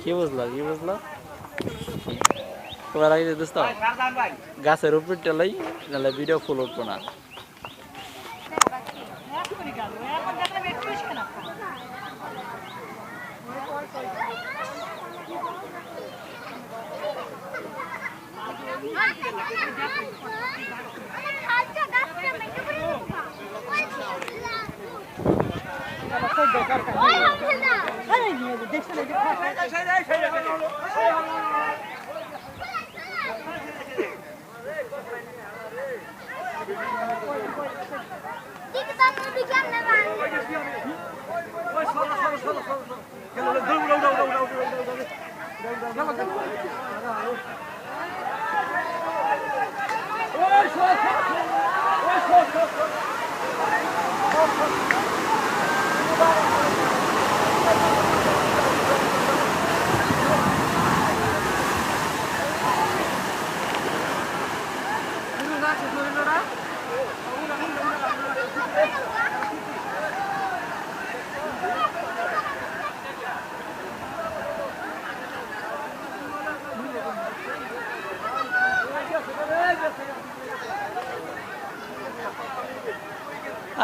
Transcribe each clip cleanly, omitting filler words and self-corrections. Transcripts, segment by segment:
কি বুঝলো তোমার আগে দোস্ত গাছের উপর টেলাই নাহলে ভিডিও ফুল উঠবো না।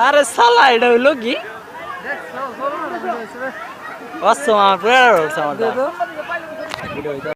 আরে সালা এটা হইলো কি আমার